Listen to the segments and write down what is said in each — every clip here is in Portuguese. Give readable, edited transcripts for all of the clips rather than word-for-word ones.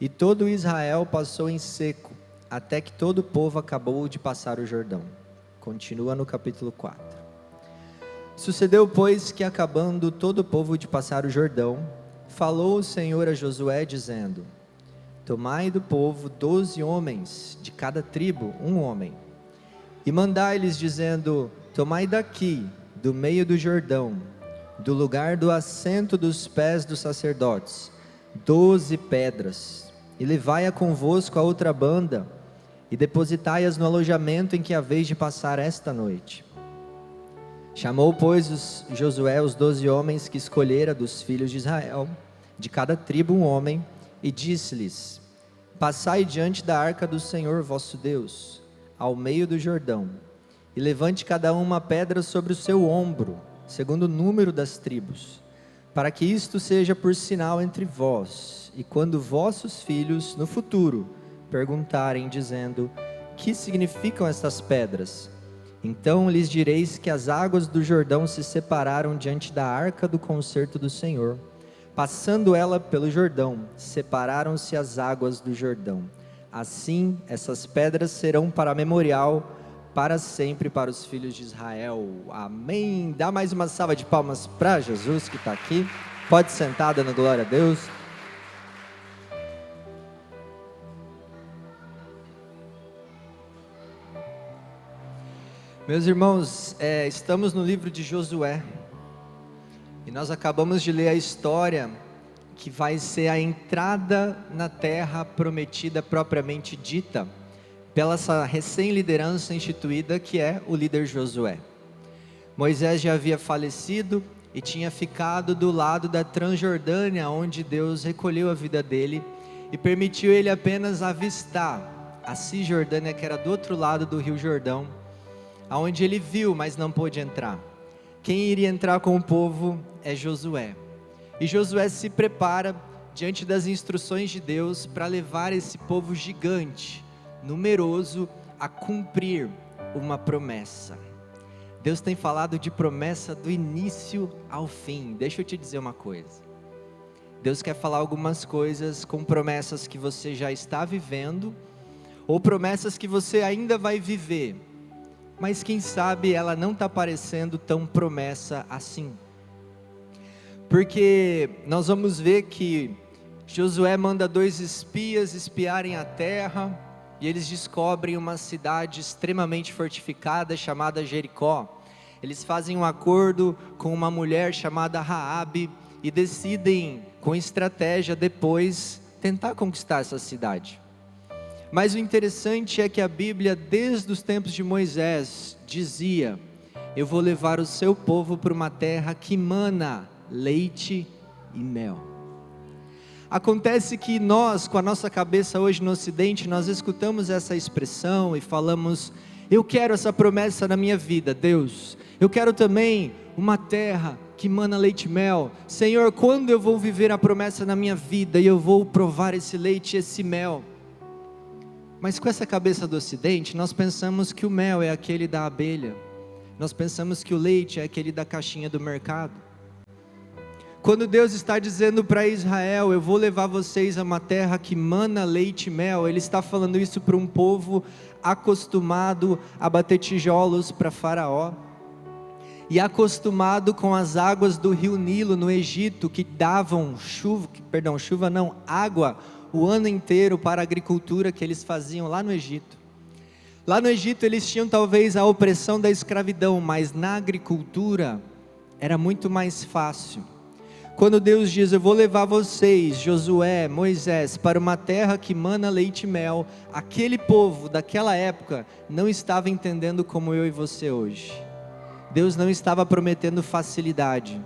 E todo Israel passou em seco, até que todo o povo acabou de passar o Jordão. Continua no capítulo 4. Sucedeu, pois, que acabando todo o povo de passar o Jordão, falou o Senhor a Josué, dizendo: tomai do povo 12 homens, de cada tribo um homem, e mandai-lhes, dizendo: tomai daqui, do meio do Jordão, do lugar do assento dos pés dos sacerdotes, 12 pedras, e levai-a convosco a outra banda, e depositai-as no alojamento em que haveis de passar esta noite. Chamou, pois, Josué os 12 homens que escolhera dos filhos de Israel, de cada tribo um homem, e disse-lhes: passai diante da arca do Senhor vosso Deus, ao meio do Jordão, e levante cada um uma pedra sobre o seu ombro, segundo o número das tribos, para que isto seja por sinal entre vós, e quando vossos filhos, no futuro, perguntarem, dizendo: que significam estas pedras? Então lhes direis que as águas do Jordão se separaram diante da arca do concerto do Senhor. Passando ela pelo Jordão, separaram-se as águas do Jordão. Assim, essas pedras serão para memorial, para sempre, para os filhos de Israel. Amém. Dá mais uma salva de palmas para Jesus que está aqui. Pode sentar, dando glória a Deus. Meus irmãos, estamos no livro de Josué, e nós acabamos de ler a história que vai ser a entrada na terra prometida propriamente dita, pela essa recém-liderança instituída que é o líder Josué. Moisés já havia falecido e tinha ficado do lado da Transjordânia, onde Deus recolheu a vida dele e permitiu ele apenas avistar a Cisjordânia, que era do outro lado do Rio Jordão, aonde ele viu, mas não pôde entrar. Quem iria entrar com o povo é Josué. E Josué se prepara diante das instruções de Deus para levar esse povo gigante, numeroso, a cumprir uma promessa. Deus tem falado de promessa do início ao fim. Deixa eu te dizer uma coisa. Deus quer falar algumas coisas com promessas que você já está vivendo, ou promessas que você ainda vai viver, mas quem sabe ela não está parecendo tão promessa assim. Porque nós vamos ver que Josué manda 2 espias espiarem a terra, e eles descobrem uma cidade extremamente fortificada chamada Jericó. Eles fazem um acordo com uma mulher chamada Raabe e decidem, com estratégia, depois tentar conquistar essa cidade. Mas o interessante é que a Bíblia, desde os tempos de Moisés, dizia: eu vou levar o seu povo para uma terra que mana leite e mel. Acontece que nós, com a nossa cabeça hoje no Ocidente, nós escutamos essa expressão e falamos: eu quero essa promessa na minha vida, Deus. Eu quero também uma terra que mana leite e mel. Senhor, quando eu vou viver a promessa na minha vida e eu vou provar esse leite e esse mel? Mas com essa cabeça do Ocidente, nós pensamos que o mel é aquele da abelha. Nós pensamos que o leite é aquele da caixinha do mercado. Quando Deus está dizendo para Israel: eu vou levar vocês a uma terra que mana leite e mel, Ele está falando isso para um povo acostumado a bater tijolos para Faraó, e acostumado com as águas do rio Nilo no Egito, que davam água o ano inteiro para a agricultura que eles faziam lá no Egito. Lá no Egito eles tinham talvez a opressão da escravidão, mas na agricultura era muito mais fácil. Quando Deus diz: eu vou levar vocês, Josué, Moisés, para uma terra que mana leite e mel, aquele povo daquela época não estava entendendo como eu e você hoje. Deus não estava prometendo facilidade.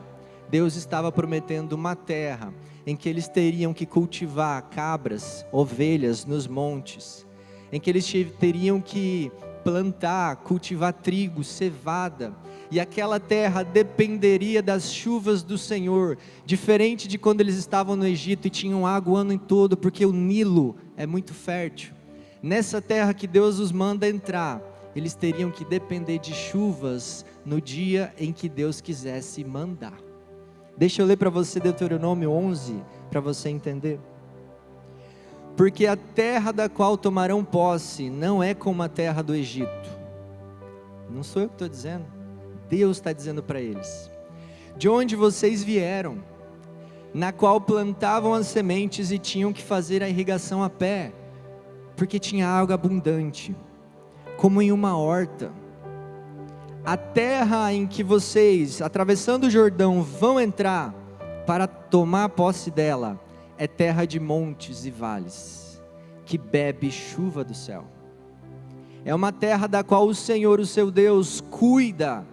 Deus estava prometendo uma terra em que eles teriam que cultivar cabras, ovelhas nos montes, em que eles teriam que plantar, cultivar trigo, cevada, e aquela terra dependeria das chuvas do Senhor, diferente de quando eles estavam no Egito e tinham água o ano todo, porque o Nilo é muito fértil. Nessa terra que Deus os manda entrar, eles teriam que depender de chuvas no dia em que Deus quisesse mandar. Deixa eu ler para você Deuteronômio 11, para você entender. porque a terra da qual tomarão posse não é como a terra do Egito. Não sou eu que estou dizendo, Deus está dizendo para eles. De onde vocês vieram, na qual plantavam as sementes e tinham que fazer a irrigação a pé, porque tinha água abundante, como em uma horta. A terra em que vocês, atravessando o Jordão, vão entrar para tomar posse dela, é terra de montes e vales, que bebe chuva do céu. É uma terra da qual o Senhor, o seu Deus, cuida.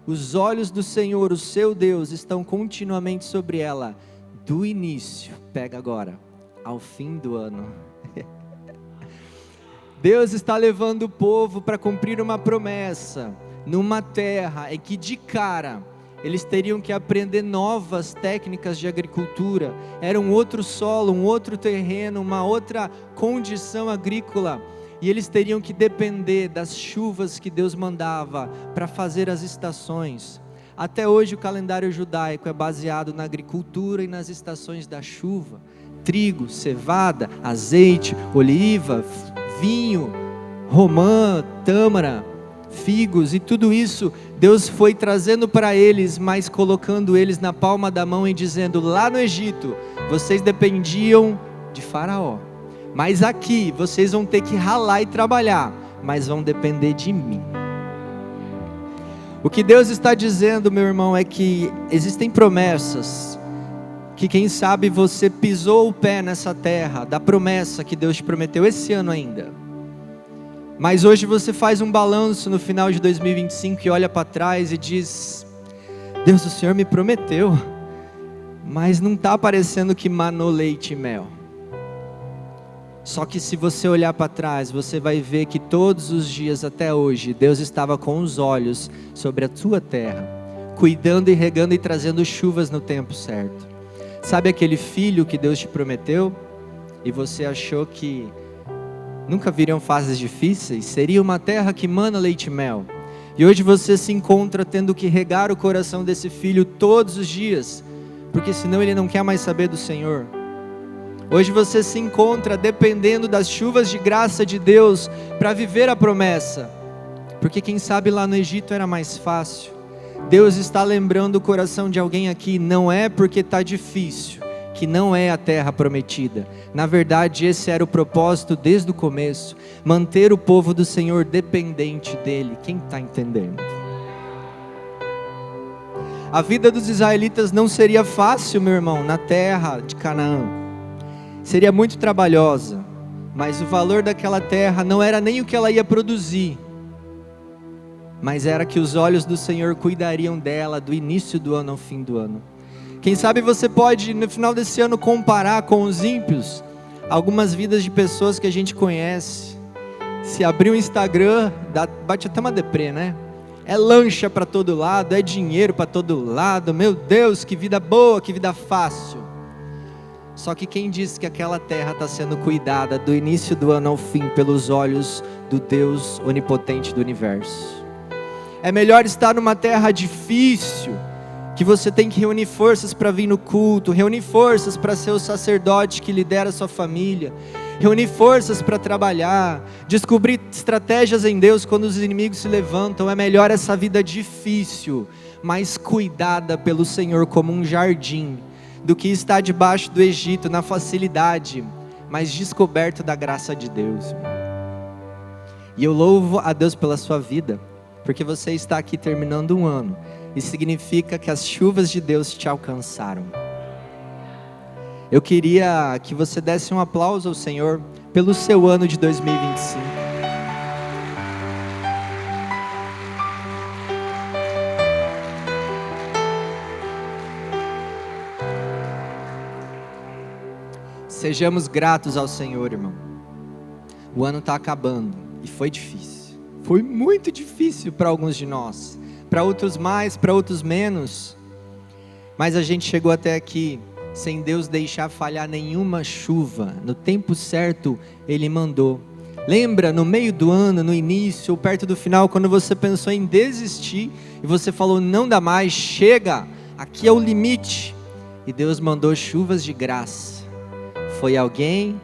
Os olhos do Senhor, o seu Deus, estão continuamente sobre ela, do início, pega agora, ao fim do ano. Deus está levando o povo para cumprir uma promessa, numa terra em que de cara, eles teriam que aprender novas técnicas de agricultura, era um outro solo, um outro terreno, uma outra condição agrícola, e eles teriam que depender das chuvas que Deus mandava para fazer as estações. Até hoje o calendário judaico é baseado na agricultura e nas estações da chuva, trigo, cevada, azeite, oliva, vinho, romã, tâmara, figos, e tudo isso Deus foi trazendo para eles, mas colocando eles na palma da mão e dizendo: lá no Egito vocês dependiam de Faraó, mas aqui vocês vão ter que ralar e trabalhar, mas vão depender de mim. O que Deus está dizendo, meu irmão, é que existem promessas, que quem sabe você pisou o pé nessa terra, da promessa que Deus te prometeu esse ano ainda, mas hoje você faz um balanço no final de 2025 e olha para trás e diz: Deus, o Senhor me prometeu, mas não está parecendo que manou leite e mel. Só que se você olhar para trás, você vai ver que todos os dias até hoje, Deus estava com os olhos sobre a tua terra, cuidando e regando e trazendo chuvas no tempo certo. Sabe aquele filho que Deus te prometeu? E você achou que nunca viriam fases difíceis? Seria uma terra que mana leite e mel. E hoje você se encontra tendo que regar o coração desse filho todos os dias, porque senão ele não quer mais saber do Senhor. Hoje você se encontra dependendo das chuvas de graça de Deus para viver a promessa, porque quem sabe lá no Egito era mais fácil. Deus está lembrando o coração de alguém aqui, não é porque está difícil que não é a terra prometida. Na verdade, esse era o propósito desde o começo, manter o povo do Senhor dependente dele. Quem está entendendo? A vida dos israelitas não seria fácil, meu irmão, na terra de Canaã. Seria muito trabalhosa, mas o valor daquela terra não era nem o que ela ia produzir, mas era que os olhos do Senhor cuidariam dela do início do ano ao fim do ano. Quem sabe você pode no final desse ano comparar com os ímpios, algumas vidas de pessoas que a gente conhece. Se abrir o Instagram, bate até uma deprê, né? É lancha para todo lado, é dinheiro para todo lado, meu Deus, que vida boa, que vida fácil. Só que quem disse que aquela terra está sendo cuidada do início do ano ao fim pelos olhos do Deus onipotente do universo? É melhor estar numa terra difícil, que você tem que reunir forças para vir no culto, reunir forças para ser o sacerdote que lidera a sua família, reunir forças para trabalhar, descobrir estratégias em Deus quando os inimigos se levantam. É melhor essa vida difícil, mas cuidada pelo Senhor como um jardim, do que estar debaixo do Egito na facilidade, mas descoberto da graça de Deus. E eu louvo a Deus pela sua vida, porque você está aqui terminando um ano, e significa que as chuvas de Deus te alcançaram. Eu queria que você desse um aplauso ao Senhor pelo seu ano de 2025. Sejamos gratos ao Senhor, irmão. O ano está acabando e foi difícil. Foi muito difícil para alguns de nós. Para outros mais, para outros menos. Mas a gente chegou até aqui sem Deus deixar falhar nenhuma chuva. No tempo certo, Ele mandou. Lembra, no meio do ano, no início ou perto do final, quando você pensou em desistir e você falou, não dá mais, chega, aqui é o limite. E Deus mandou chuvas de graça. Foi alguém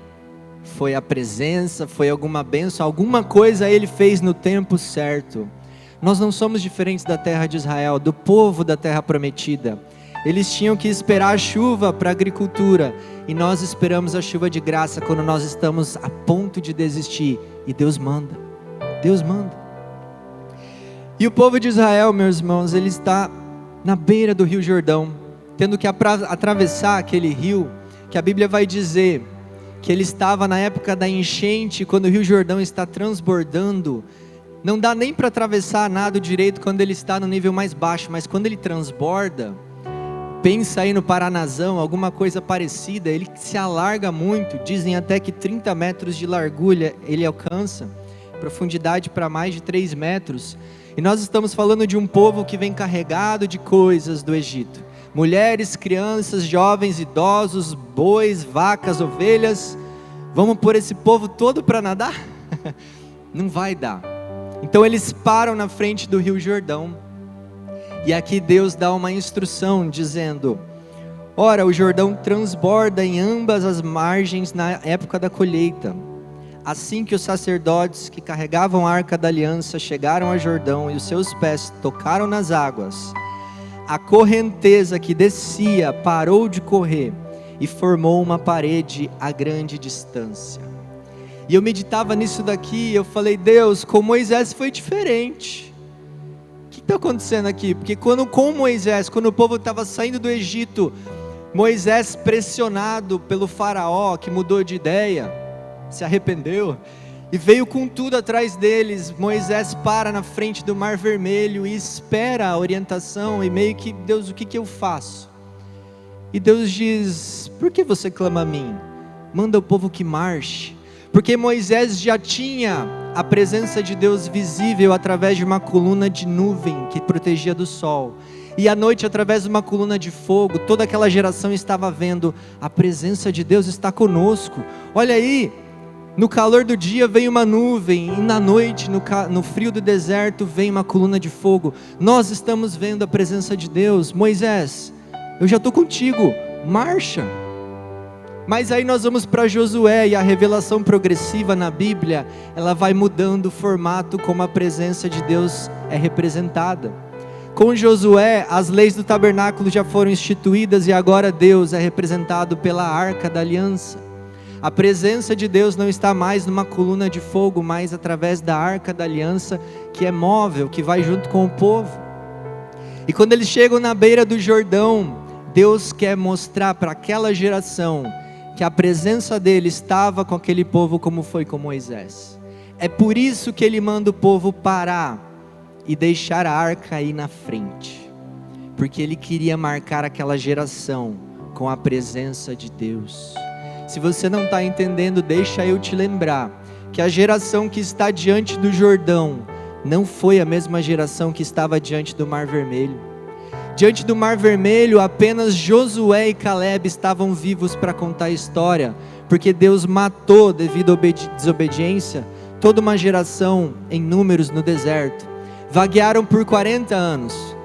foi a presença, foi alguma bênção, alguma coisa ele fez no tempo certo. Nós não somos diferentes da terra de Israel, do povo da terra prometida. Eles tinham que esperar a chuva para a agricultura, e nós esperamos a chuva de graça quando nós estamos a ponto de desistir, e Deus manda. Deus manda. E o povo de Israel, meus irmãos, ele está na beira do Rio Jordão, tendo que atravessar aquele rio, que a Bíblia vai dizer que ele estava na época da enchente, quando o Rio Jordão está transbordando. Não dá nem para atravessar nada direito quando ele está no nível mais baixo, mas quando ele transborda, pensa aí no Paranazão, alguma coisa parecida, ele se alarga muito, dizem até que 30 metros de largura ele alcança, profundidade para mais de 3 metros, e nós estamos falando de um povo que vem carregado de coisas do Egito, mulheres, crianças, jovens, idosos, bois, vacas, ovelhas. Vamos pôr esse povo todo para nadar? Não vai dar. Então eles param na frente do Rio Jordão, e aqui Deus dá uma instrução dizendo: ora, o Jordão transborda em ambas as margens na época da colheita. Assim que os sacerdotes que carregavam a arca da aliança chegaram a Jordão e os seus pés tocaram nas águas, a correnteza que descia parou de correr e formou uma parede a grande distância. E eu meditava nisso daqui, e eu falei: Deus, com Moisés foi diferente. O que está acontecendo aqui? Porque com Moisés, quando o povo estava saindo do Egito, Moisés, pressionado pelo faraó, que mudou de ideia, se arrependeu e veio com tudo atrás deles, Moisés para na frente do Mar Vermelho e espera a orientação, e meio que: Deus, o que eu faço? E Deus diz: por que você clama a mim? Manda o povo que marche. Porque Moisés já tinha a presença de Deus visível através de uma coluna de nuvem que protegia do sol, e à noite, através de uma coluna de fogo, toda aquela geração estava vendo: a presença de Deus está conosco. Olha aí, no calor do dia vem uma nuvem, e na noite, no frio do deserto, vem uma coluna de fogo. Nós estamos vendo a presença de Deus. Moisés, eu já estou contigo, marcha. Mas aí nós vamos para Josué, e a revelação progressiva na Bíblia, ela vai mudando o formato como a presença de Deus é representada. Com Josué, as leis do tabernáculo já foram instituídas, e agora Deus é representado pela arca da aliança. A presença de Deus não está mais numa coluna de fogo, mas através da arca da aliança, que é móvel, que vai junto com o povo. E quando eles chegam na beira do Jordão, Deus quer mostrar para aquela geração que a presença dele estava com aquele povo, como foi com Moisés. É por isso que ele manda o povo parar e deixar a arca aí na frente, porque ele queria marcar aquela geração com a presença de Deus. Se você não está entendendo, deixa eu te lembrar que a geração que está diante do Jordão não foi a mesma geração que estava diante do Mar Vermelho. Diante do Mar Vermelho, apenas Josué e Caleb estavam vivos para contar a história, porque Deus matou, devido à desobediência, toda uma geração em números no deserto. Vaguearam por 40 anos.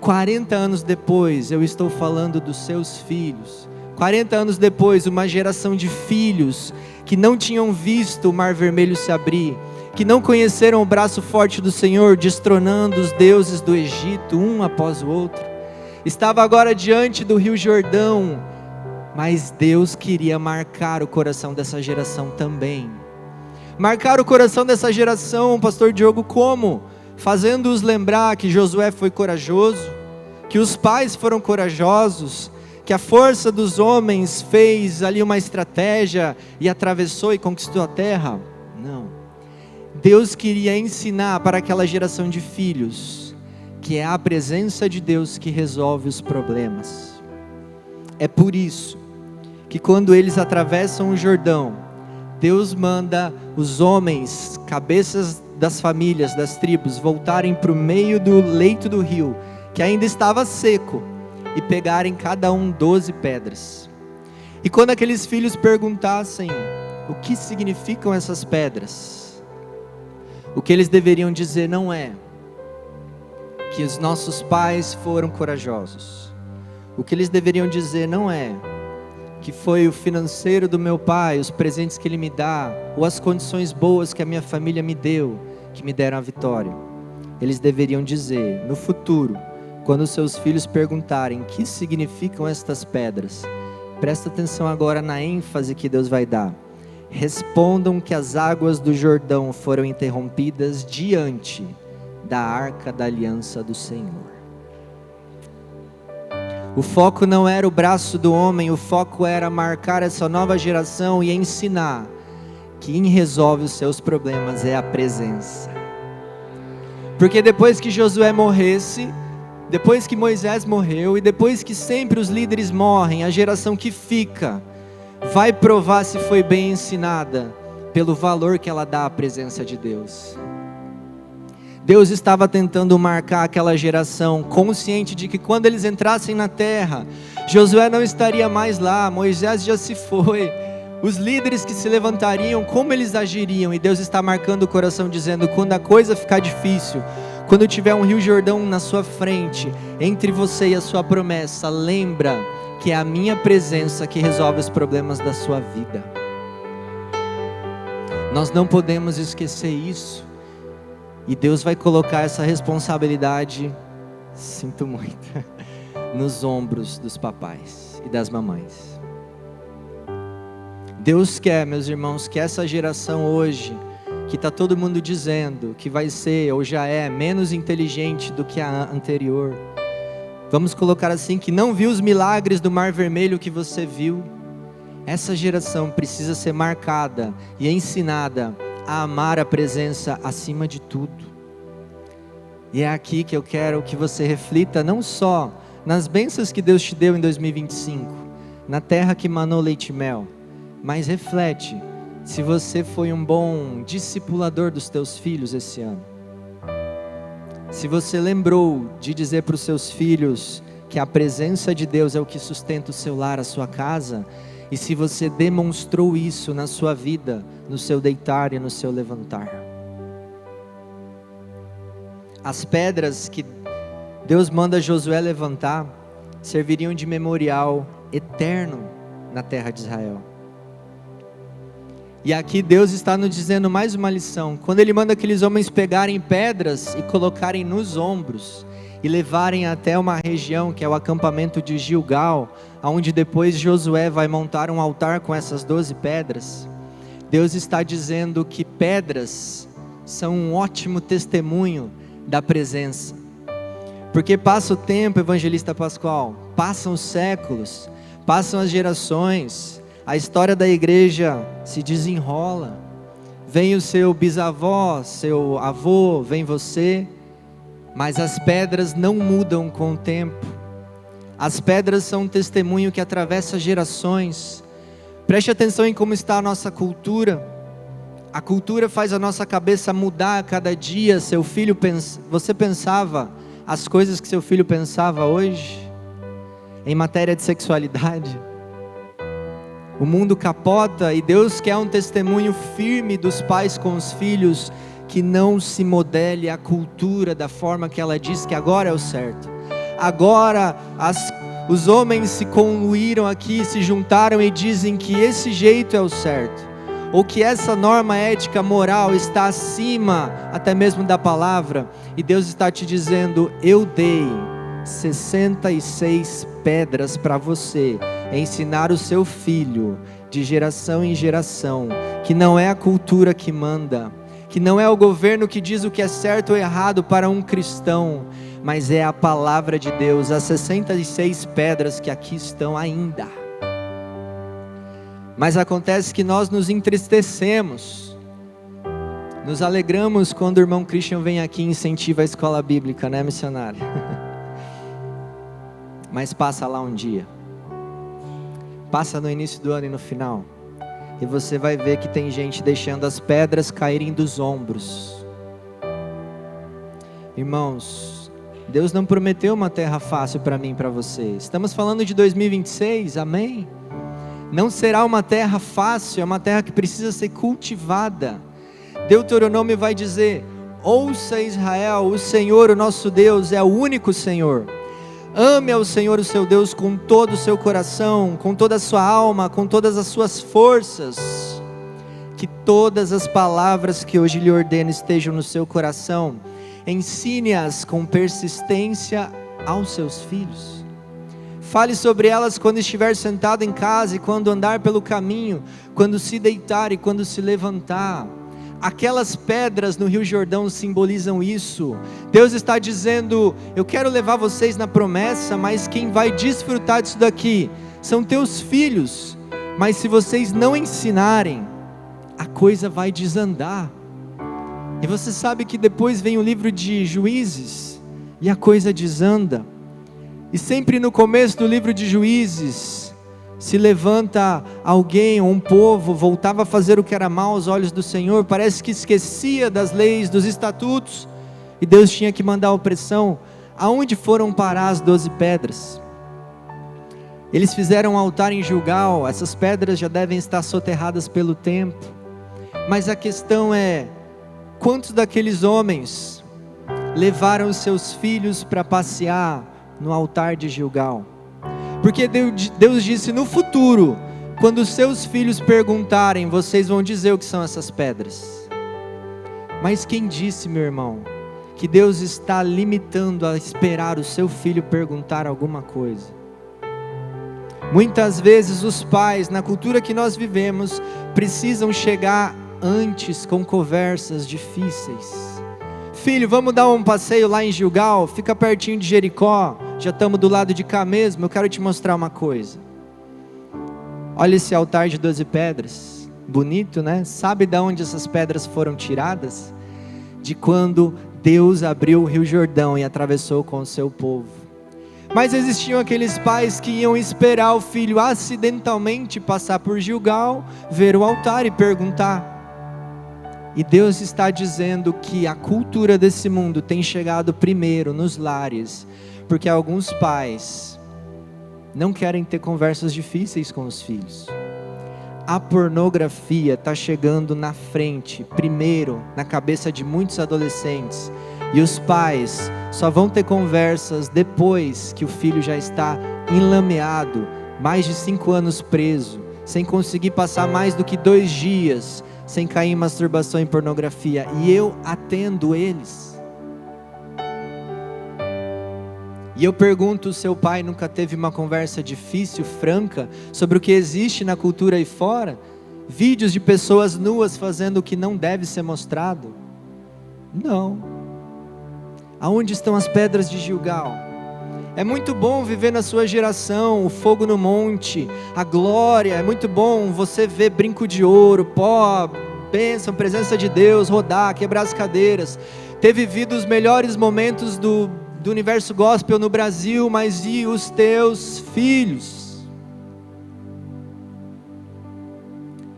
40 anos depois, eu estou falando dos seus filhos. 40 anos depois, uma geração de filhos que não tinham visto o Mar Vermelho se abrir, que não conheceram o braço forte do Senhor, destronando os deuses do Egito, um após o outro. Estava agora diante do Rio Jordão, mas Deus queria marcar o coração dessa geração também. Marcar o coração dessa geração, pastor Diogo, como? Fazendo-os lembrar que Josué foi corajoso, que os pais foram corajosos, que a força dos homens fez ali uma estratégia e atravessou e conquistou a terra. Não. Deus queria ensinar para aquela geração de filhos que é a presença de Deus que resolve os problemas. É por isso que quando eles atravessam o Jordão, Deus manda os homens, cabeças das famílias, das tribos, voltarem para o meio do leito do rio, que ainda estava seco, e pegarem cada um 12 pedras. E quando aqueles filhos perguntassem o que significam essas pedras, o que eles deveriam dizer não é que os nossos pais foram corajosos. O que eles deveriam dizer não é que foi o financeiro do meu pai, os presentes que ele me dá, ou as condições boas que a minha família me deu, que me deram a vitória. Eles deveriam dizer, no futuro, quando seus filhos perguntarem o que significam estas pedras, presta atenção agora na ênfase que Deus vai dar. Respondam que as águas do Jordão foram interrompidas diante da arca da aliança do Senhor. O foco não era o braço do homem, o foco era marcar essa nova geração e ensinar que quem resolve os seus problemas é a presença. Porque depois que Josué morresse, depois que Moisés morreu e depois que sempre os líderes morrem, a geração que fica vai provar se foi bem ensinada pelo valor que ela dá à presença de Deus. Deus estava tentando marcar aquela geração, consciente de que quando eles entrassem na terra, Josué não estaria mais lá, Moisés já se foi, os líderes que se levantariam, como eles agiriam, e Deus está marcando o coração dizendo, quando a coisa ficar difícil, quando tiver um rio Jordão na sua frente, entre você e a sua promessa, lembra que é a minha presença que resolve os problemas da sua vida. Nós não podemos esquecer isso. E Deus vai colocar essa responsabilidade, sinto muito, nos ombros dos papais e das mamães. Deus quer, meus irmãos, que essa geração hoje, que está todo mundo dizendo que vai ser ou já é menos inteligente do que a anterior, vamos colocar assim, que não viu os milagres do Mar Vermelho que você viu, essa geração precisa ser marcada e ensinada a amar a presença acima de tudo. E é aqui que eu quero que você reflita não só nas bênçãos que Deus te deu em 2025, na terra que manou leite e mel, mas reflete se você foi um bom discipulador dos teus filhos esse ano. Se você lembrou de dizer para os seus filhos que a presença de Deus é o que sustenta o seu lar, a sua casa, e se você demonstrou isso na sua vida, no seu deitar e no seu levantar. As pedras que Deus manda Josué levantar, serviriam de memorial eterno na terra de Israel. E aqui Deus está nos dizendo mais uma lição, quando Ele manda aqueles homens pegarem pedras e colocarem nos ombros, e levarem até uma região que é o acampamento de Gilgal, onde depois Josué vai montar um altar com essas 12 pedras. Deus está dizendo que pedras são um ótimo testemunho da presença. Porque passa o tempo, evangelista Pascoal, passam os séculos, passam as gerações, a história da igreja se desenrola, vem o seu bisavó, seu avô, vem você, mas as pedras não mudam com o tempo. As pedras são um testemunho que atravessa gerações. Preste atenção em como está a nossa cultura. A cultura faz a nossa cabeça mudar a cada dia. Você pensava as coisas que seu filho pensava hoje? Em matéria de sexualidade? O mundo capota e Deus quer um testemunho firme dos pais com os filhos, que não se modele a cultura da forma que ela diz que agora é o certo. Agora os homens se conluíram aqui, se juntaram e dizem que esse jeito é o certo, ou que essa norma ética moral está acima até mesmo da palavra, e Deus está te dizendo, eu dei 66 pedras para você ensinar o seu filho de geração em geração, que não é a cultura que manda, que não é o governo que diz o que é certo ou errado para um cristão, mas é a palavra de Deus, as 66 pedras que aqui estão ainda. Mas acontece que nós nos entristecemos, nos alegramos quando o irmão Christian vem aqui e incentiva a escola bíblica, né, missionário? Mas passa lá um dia, passa no início do ano e no final, e você vai ver que tem gente deixando as pedras caírem dos ombros. Irmãos, Deus não prometeu uma terra fácil para mim e para você. Estamos falando de 2026, amém? Não será uma terra fácil, é uma terra que precisa ser cultivada. Deuteronômio vai dizer, ouça Israel, o Senhor, o nosso Deus, é o único Senhor. Ame ao Senhor o seu Deus com todo o seu coração, com toda a sua alma, com todas as suas forças. Que todas as palavras que hoje lhe ordeno estejam no seu coração. Ensine-as com persistência aos seus filhos. Fale sobre elas quando estiver sentado em casa e quando andar pelo caminho, quando se deitar e quando se levantar. Aquelas pedras no Rio Jordão simbolizam isso. Deus está dizendo: eu quero levar vocês na promessa, mas quem vai desfrutar disso daqui são teus filhos. Mas se vocês não ensinarem, a coisa vai desandar. E você sabe que depois vem o livro de Juízes e a coisa desanda. E sempre no começo do livro de Juízes se levanta alguém ou um povo, voltava a fazer o que era mal aos olhos do Senhor, parece que esquecia das leis, dos estatutos, e Deus tinha que mandar opressão. Aonde foram parar as 12 pedras? Eles fizeram um altar em Gilgal. Essas pedras já devem estar soterradas pelo tempo, mas a questão é: quantos daqueles homens levaram os seus filhos para passear no altar de Gilgal? Porque Deus disse: no futuro, quando os seus filhos perguntarem, vocês vão dizer o que são essas pedras. Mas quem disse, meu irmão, que Deus está limitando a esperar o seu filho perguntar alguma coisa? Muitas vezes os pais, na cultura que nós vivemos, precisam chegar antes com conversas difíceis. Filho, vamos dar um passeio lá em Gilgal, fica pertinho de Jericó, já estamos do lado de cá mesmo, eu quero te mostrar uma coisa. Olha esse altar de 12 pedras, bonito, né? Sabe de onde essas pedras foram tiradas? De quando Deus abriu o Rio Jordão e atravessou com o seu povo. Mas existiam aqueles pais que iam esperar o filho acidentalmente passar por Gilgal, ver o altar e perguntar. E Deus está dizendo que a cultura desse mundo tem chegado primeiro nos lares, porque alguns pais não querem ter conversas difíceis com os filhos. A pornografia está chegando na frente, primeiro, na cabeça de muitos adolescentes, e os pais só vão ter conversas depois que o filho já está enlameado, mais de 5 anos preso, sem conseguir passar mais do que 2 dias sem cair em masturbação e pornografia. E eu atendo eles. E eu pergunto: o seu pai nunca teve uma conversa difícil, franca, sobre o que existe na cultura aí fora? Vídeos de pessoas nuas fazendo o que não deve ser mostrado? Não. Aonde estão as pedras de Gilgal? É muito bom viver na sua geração, o fogo no monte, a glória. É muito bom você ver brinco de ouro, pó, bênção, presença de Deus, rodar, quebrar as cadeiras, ter vivido os melhores momentos do universo gospel no Brasil. Mas e os teus filhos?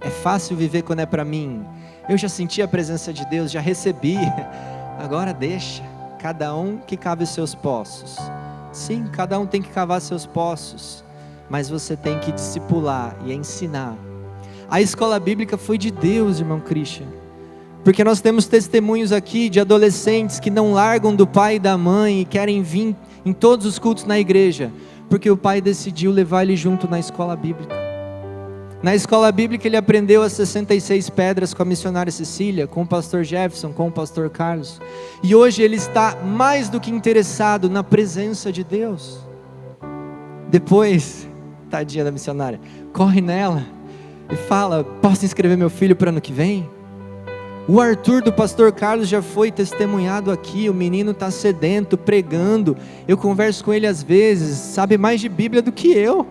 É fácil viver quando é para mim. Eu já senti a presença de Deus, já recebi. Agora deixa, cada um que cave os seus poços. Sim, cada um tem que cavar seus poços, mas você tem que discipular e ensinar. A escola bíblica foi de Deus, irmão Christian, porque nós temos testemunhos aqui de adolescentes que não largam do pai e da mãe e querem vir em todos os cultos na igreja, porque o pai decidiu levar ele junto na escola bíblica. Na escola bíblica ele aprendeu as 66 pedras com a missionária Cecília, com o pastor Jefferson, com o pastor Carlos, e hoje ele está mais do que interessado na presença de Deus. Depois, tadinha da missionária, corre nela e fala: posso inscrever meu filho para ano que vem? O Arthur do pastor Carlos já foi testemunhado aqui, o menino está sedento, pregando, eu converso com ele às vezes, sabe mais de Bíblia do que eu.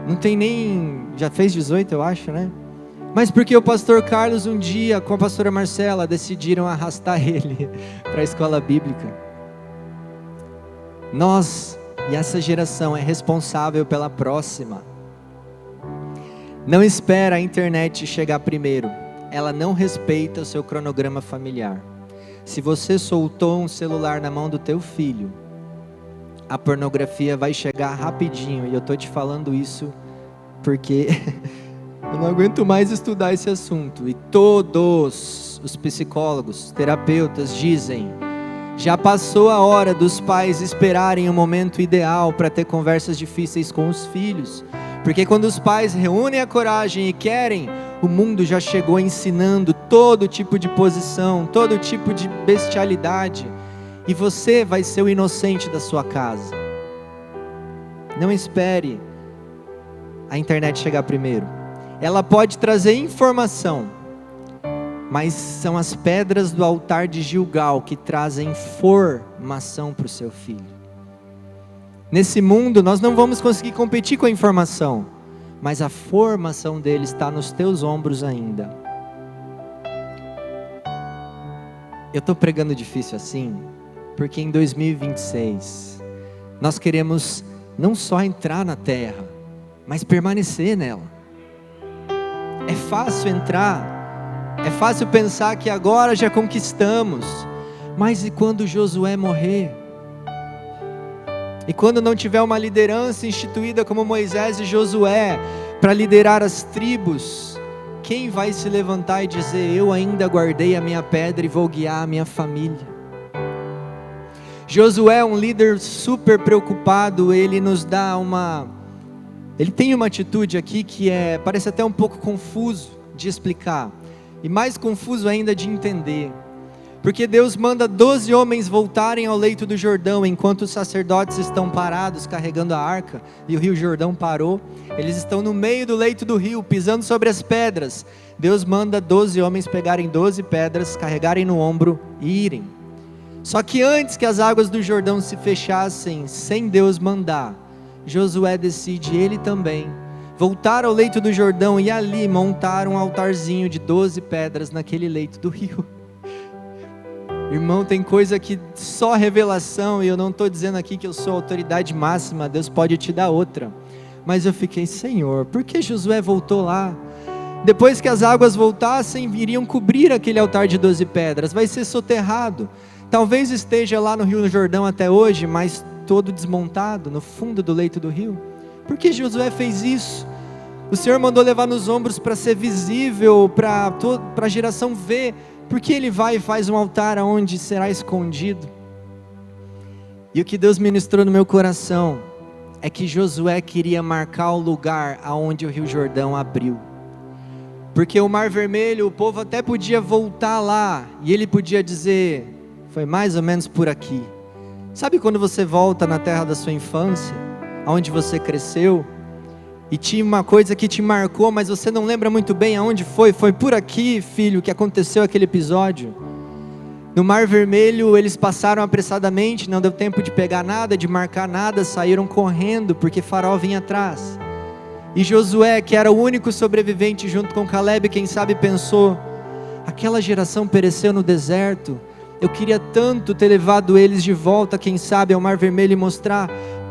Não tem nem, já fez 18 eu acho, né? Mas porque o pastor Carlos um dia com a pastora Marcela decidiram arrastar ele para a escola bíblica. Nós e essa geração é responsável pela próxima. Não espera a internet chegar primeiro, ela não respeita o seu cronograma familiar. Se você soltou um celular na mão do teu filho, a pornografia vai chegar rapidinho. E eu estou te falando isso porque eu não aguento mais estudar esse assunto. E todos os psicólogos, terapeutas dizem Já passou a hora dos pais esperarem o momento ideal para ter conversas difíceis com os filhos. Porque quando os pais reúnem a coragem e querem, o mundo já chegou ensinando todo tipo de posição, todo tipo de bestialidade. E você vai ser o inocente da sua casa. Não espere a internet chegar primeiro. Ela pode trazer informação, mas são as pedras do altar de Gilgal que trazem formação para o seu filho. Nesse mundo nós não vamos conseguir competir com a informação, mas a formação dele está nos teus ombros ainda. Eu estou pregando difícil assim, porque em 2026 nós queremos não só entrar na terra, mas permanecer nela. É fácil entrar, é fácil pensar que agora já conquistamos, mas e quando Josué morrer? E quando não tiver uma liderança instituída como Moisés e Josué, para liderar as tribos, quem vai se levantar e dizer, eu ainda guardei a minha pedra e vou guiar a minha família? Josué é um líder super preocupado, ele tem uma atitude aqui que parece até um pouco confuso de explicar, e mais confuso ainda de entender, porque Deus manda 12 homens voltarem ao leito do Jordão, enquanto os sacerdotes estão parados carregando a arca, e o rio Jordão parou, eles estão no meio do leito do rio, pisando sobre as pedras. Deus manda 12 homens pegarem 12 pedras, carregarem no ombro e irem. Só que antes que as águas do Jordão se fechassem, sem Deus mandar, Josué decide, ele também, voltar ao leito do Jordão e ali montar um altarzinho de 12 pedras naquele leito do rio. Irmão, tem coisa que só revelação, e eu não estou dizendo aqui que eu sou a autoridade máxima, Deus pode te dar outra. Mas eu fiquei, Senhor, por que Josué voltou lá? Depois que as águas voltassem, iriam cobrir aquele altar de 12 pedras, vai ser soterrado. Talvez esteja lá no Rio Jordão até hoje, mas todo desmontado, no fundo do leito do rio. Por que Josué fez isso? O Senhor mandou levar nos ombros para ser visível, para a geração ver. Por que ele vai e faz um altar onde será escondido? E o que Deus ministrou no meu coração é que Josué queria marcar o lugar aonde o Rio Jordão abriu. Porque o Mar Vermelho, o povo até podia voltar lá, e ele podia dizer, foi mais ou menos por aqui. Sabe quando você volta na terra da sua infância, aonde você cresceu, e tinha uma coisa que te marcou, mas você não lembra muito bem aonde foi por aqui, filho, que aconteceu aquele episódio. No Mar Vermelho eles passaram apressadamente, não deu tempo de pegar nada, de marcar nada, saíram correndo, porque Faraó vinha atrás. E Josué, que era o único sobrevivente junto com Caleb, quem sabe pensou, aquela geração pereceu no deserto, eu queria tanto ter levado eles de volta, quem sabe, ao Mar Vermelho e mostrar,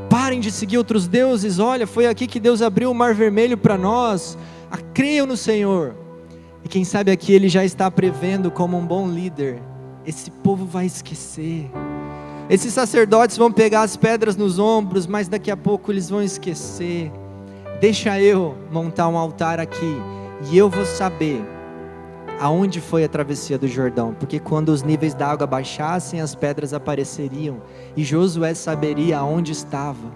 parem de seguir outros deuses, olha, foi aqui que Deus abriu o Mar Vermelho para nós, creiam no Senhor. E quem sabe aqui ele já está prevendo como um bom líder, esse povo vai esquecer, esses sacerdotes vão pegar as pedras nos ombros, mas daqui a pouco eles vão esquecer, deixa eu montar um altar aqui, e eu vou saber aonde foi a travessia do Jordão, porque quando os níveis da água baixassem, as pedras apareceriam, e Josué saberia aonde estava.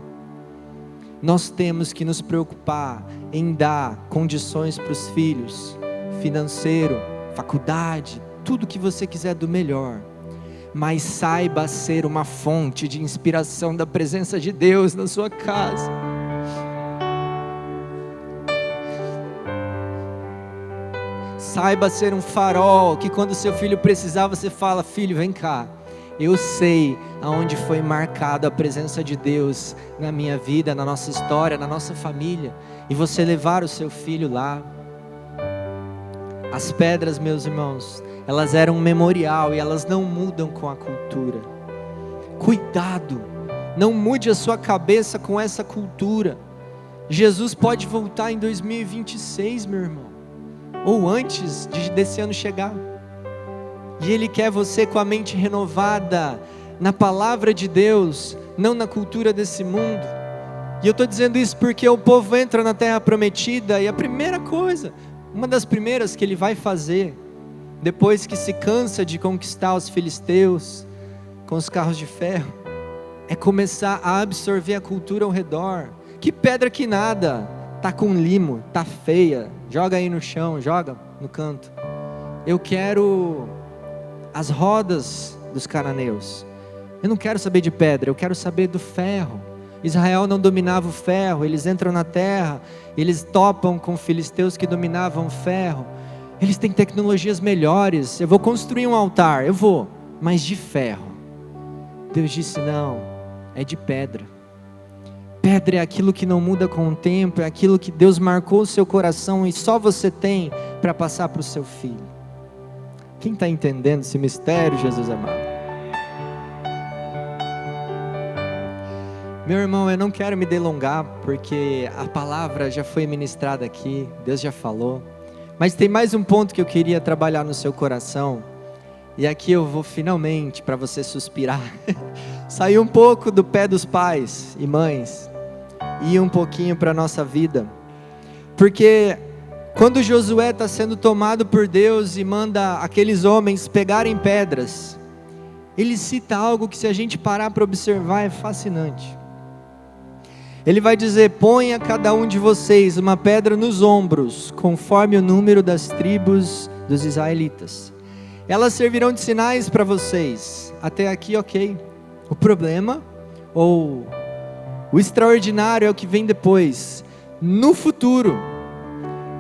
Nós temos que nos preocupar em dar condições para os filhos, financeiro, faculdade, tudo que você quiser do melhor, mas saiba ser uma fonte de inspiração da presença de Deus na sua casa. Saiba ser um farol, que quando seu filho precisar, você fala, filho, vem cá, eu sei aonde foi marcada a presença de Deus na minha vida, na nossa história, na nossa família, e você levar o seu filho lá. As pedras, meus irmãos, elas eram um memorial e elas não mudam com a cultura. Cuidado, não mude a sua cabeça com essa cultura. Jesus pode voltar em 2026, meu irmão, ou antes desse ano chegar, e Ele quer você com a mente renovada na palavra de Deus, não na cultura desse mundo. E eu estou dizendo isso porque o povo entra na terra prometida, e a primeira coisa, uma das primeiras que ele vai fazer, depois que se cansa de conquistar os filisteus, com os carros de ferro, é começar a absorver a cultura ao redor. Que pedra que nada, tá com limo, tá feia, joga aí no chão, joga no canto. Eu quero as rodas dos cananeus. Eu não quero saber de pedra, eu quero saber do ferro. Israel não dominava o ferro, eles entram na terra, eles topam com filisteus que dominavam o ferro. Eles têm tecnologias melhores. Eu vou construir um altar, eu vou, mas de ferro. Deus disse não, é de pedra. Pedra é aquilo que não muda com o tempo, é aquilo que Deus marcou o seu coração e só você tem para passar para o seu filho. Quem está entendendo esse mistério, Jesus amado? Meu irmão, eu não quero me delongar, porque a palavra já foi ministrada aqui, Deus já falou. Mas tem mais um ponto que eu queria trabalhar no seu coração. E aqui eu vou finalmente, para você suspirar, sair um pouco do pé dos pais e mães, e ir um pouquinho para a nossa vida. Porque quando Josué está sendo tomado por Deus e manda aqueles homens pegarem pedras, ele cita algo que, se a gente parar para observar, é fascinante. Ele vai dizer: ponha cada um de vocês uma pedra nos ombros, conforme o número das tribos dos israelitas. Elas servirão de sinais para vocês. Até aqui, ok. O problema, ou o extraordinário, é o que vem depois. No futuro,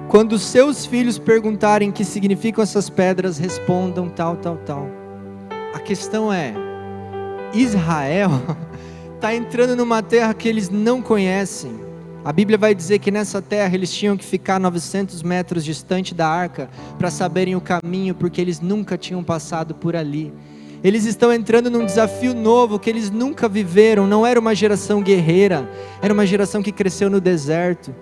quando os seus filhos perguntarem o que significam essas pedras, respondam tal, tal, tal. A questão é, Israel está entrando numa terra que eles não conhecem. A Bíblia vai dizer que nessa terra eles tinham que ficar 900 metros distante da arca para saberem o caminho, porque eles nunca tinham passado por ali. Eles estão entrando num desafio novo que eles nunca viveram. Não era uma geração guerreira, era uma geração que cresceu no deserto,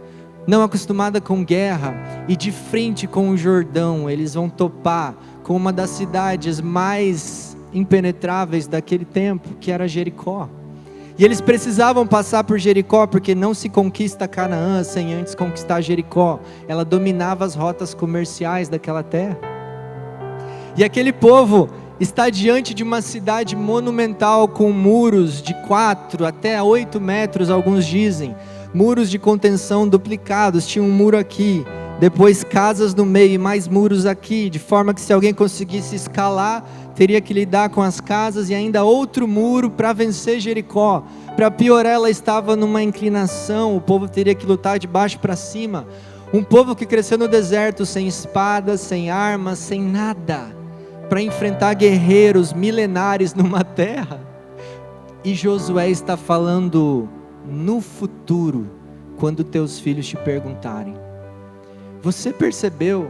não acostumada com guerra, e de frente com o Jordão, eles vão topar com uma das cidades mais impenetráveis daquele tempo, que era Jericó. E eles precisavam passar por Jericó, porque não se conquista Canaã sem antes conquistar Jericó. Ela dominava as rotas comerciais daquela terra. E aquele povo está diante de uma cidade monumental, com muros de 4 até 8 metros, alguns dizem. Muros de contenção duplicados, tinha um muro aqui, depois casas no meio e mais muros aqui, de forma que se alguém conseguisse escalar, teria que lidar com as casas, e ainda outro muro para vencer Jericó. Para piorar, ela estava numa inclinação, o povo teria que lutar de baixo para cima. Um povo que cresceu no deserto, sem espadas, sem armas, sem nada, para enfrentar guerreiros milenares numa terra. E Josué está falando: no futuro, quando teus filhos te perguntarem. Você percebeu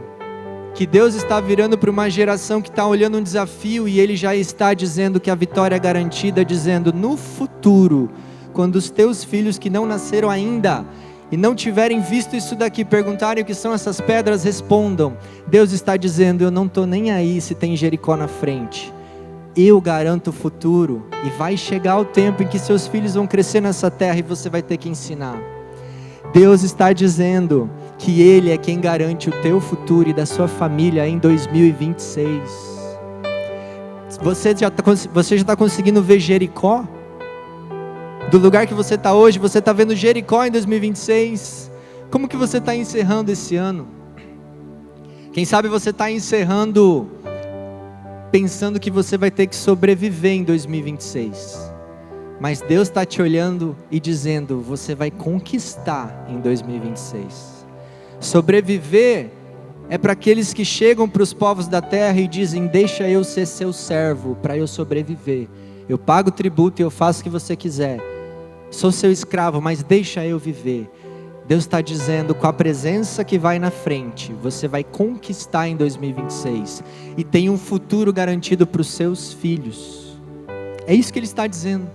que Deus está virando para uma geração que está olhando um desafio, e Ele já está dizendo que a vitória é garantida, dizendo: no futuro, quando os teus filhos que não nasceram ainda e não tiverem visto isso daqui perguntarem o que são essas pedras, respondam. Deus está dizendo: eu não estou nem aí se tem Jericó na frente. Eu garanto o futuro, e vai chegar o tempo em que seus filhos vão crescer nessa terra e você vai ter que ensinar. Deus está dizendo que Ele é quem garante o teu futuro e da sua família em 2026. Você já está conseguindo ver Jericó? Do lugar que você está hoje, você está vendo Jericó em 2026? Como que você está encerrando esse ano? Quem sabe você está encerrando pensando que você vai ter que sobreviver em 2026. Mas Deus está te olhando e dizendo: você vai conquistar em 2026. Sobreviver é para aqueles que chegam para os povos da terra e dizem: deixa eu ser seu servo, para eu sobreviver. Eu pago tributo e eu faço o que você quiser. Sou seu escravo, mas deixa eu viver. Deus está dizendo: com a presença que vai na frente, você vai conquistar em 2026. E tem um futuro garantido para os seus filhos. É isso que Ele está dizendo.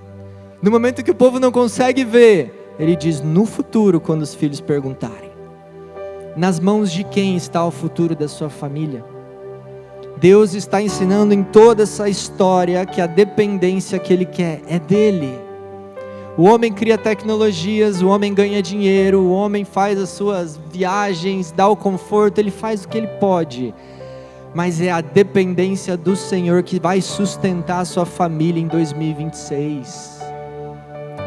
No momento que o povo não consegue ver, Ele diz: no futuro, quando os filhos perguntarem. Nas mãos de quem está o futuro da sua família? Deus está ensinando em toda essa história que a dependência que Ele quer é dEle. O homem cria tecnologias, o homem ganha dinheiro, o homem faz as suas viagens, dá o conforto, ele faz o que ele pode. mas é a dependência do Senhor que vai sustentar a sua família em 2026.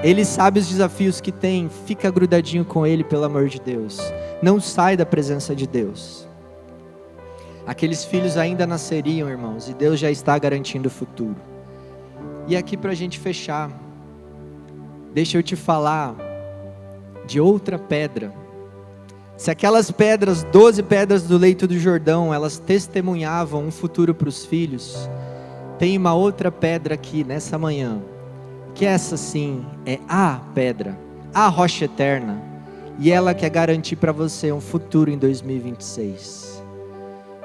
Ele sabe os desafios que tem, fica grudadinho com Ele, pelo amor de Deus. Não sai da presença de Deus. Aqueles filhos ainda nasceriam, irmãos, e Deus já está garantindo o futuro. E aqui para a gente fechar, deixa eu te falar de outra pedra. Se aquelas pedras, 12 pedras do leito do Jordão, elas testemunhavam um futuro para os filhos, tem uma outra pedra aqui nessa manhã, que essa sim é a pedra, a rocha eterna, e ela quer garantir para você um futuro em 2026.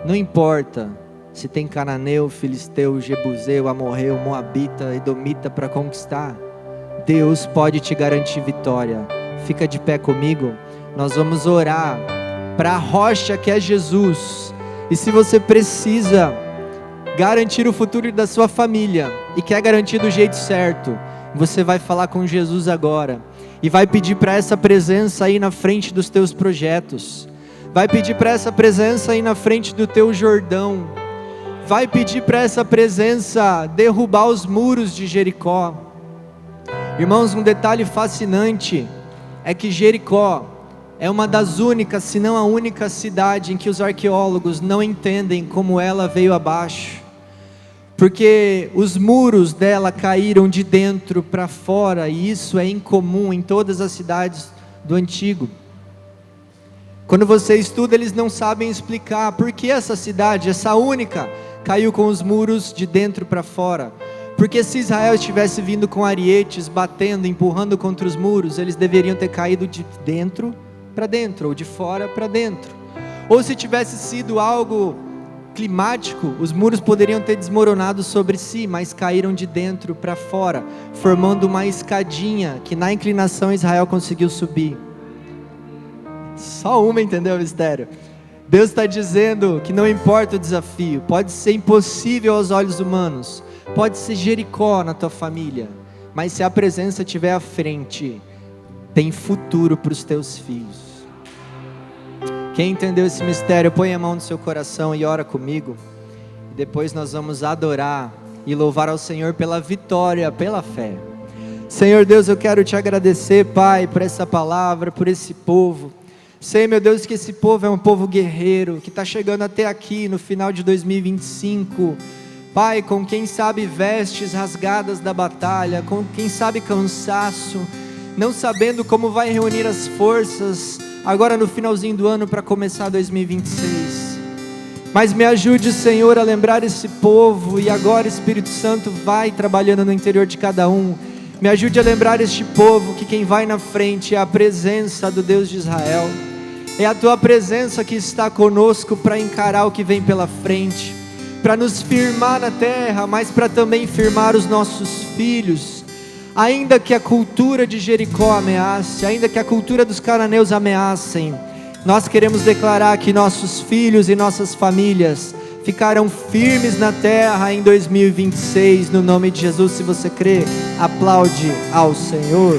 Não importa se tem cananeu, filisteu, jebuseu, amorreu, moabita, edomita para conquistar, Deus pode te garantir vitória. Fica de pé comigo. Nós vamos orar para a rocha que é Jesus. E se você precisa garantir o futuro da sua família e quer garantir do jeito certo, você vai falar com Jesus agora e vai pedir para essa presença aí na frente dos teus projetos, vai pedir para essa presença aí na frente do teu Jordão, vai pedir para essa presença derrubar os muros de Jericó. Irmãos, um detalhe fascinante é que Jericó é uma das únicas, se não a única cidade em que os arqueólogos não entendem como ela veio abaixo, porque os muros dela caíram de dentro para fora, e isso é incomum em todas as cidades do antigo. Quando você estuda, eles não sabem explicar por que essa cidade, essa única, caiu com os muros de dentro para fora. Porque se Israel estivesse vindo com arietes, batendo, empurrando contra os muros, eles deveriam ter caído de dentro para dentro, ou de fora para dentro. Ou se tivesse sido algo climático, os muros poderiam ter desmoronado sobre si, mas caíram de dentro para fora, formando uma escadinha, que na inclinação Israel conseguiu subir. Só uma entendeu o mistério? Deus está dizendo que não importa o desafio, pode ser impossível aos olhos humanos, pode ser Jericó na tua família, mas se a presença estiver à frente, tem futuro para os teus filhos. Quem entendeu esse mistério, põe a mão no seu coração e ora comigo. Depois nós vamos adorar e louvar ao Senhor pela vitória, pela fé. Senhor Deus, eu quero te agradecer, Pai, por essa palavra, por esse povo. Sei, meu Deus, que esse povo é um povo guerreiro, que está chegando até aqui no final de 2025, Pai, com quem sabe vestes rasgadas da batalha, com quem sabe cansaço, não sabendo como vai reunir as forças, agora no finalzinho do ano para começar 2026, mas me ajude, Senhor, a lembrar esse povo, e agora Espírito Santo vai trabalhando no interior de cada um, me ajude a lembrar este povo, que quem vai na frente é a presença do Deus de Israel, é a tua presença que está conosco para encarar o que vem pela frente, para nos firmar na terra, mas para também firmar os nossos filhos, ainda que a cultura de Jericó ameace, ainda que a cultura dos cananeus ameacem, nós queremos declarar que nossos filhos e nossas famílias ficarão firmes na terra em 2026, no nome de Jesus. Se você crê, aplaude ao Senhor.